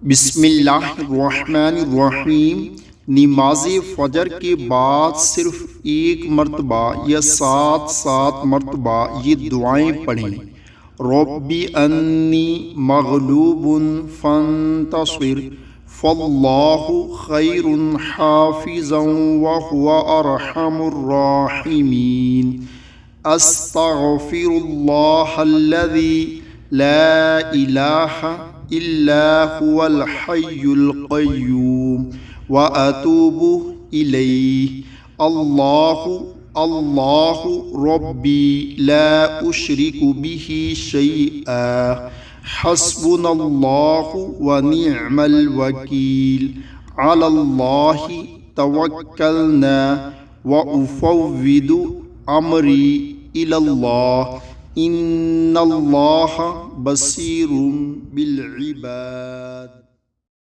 बिस्मिल्लाहिर्रहमानिर्रहीम। नमाज फ़जर के बाद सिर्फ एक मरतबा या सात मरतबा ये दुआएं पढ़ें। रब्बी अन्नी मग़लूबुन फ़ंतसिर फ़ल्लाहु खैरुन हाफ़िज़न व हुवा अरहमुर राहिमीन। अस्तग़फ़िरुल्लाहल्लज़ी ला इलाहा इल्ला हुवल हय्युल क़य्यूम व अतूबु इलैहि। अल्लाहु रब्बी ला उश्रिकु बिही शैआ हस्बुनल्लाहु व निअमल वकील। अलल्लाहि तवक्कलना व उफ़व्विदु अमरी इलल्लाह इन्नल्लाह बसीरुम बिल इबाद।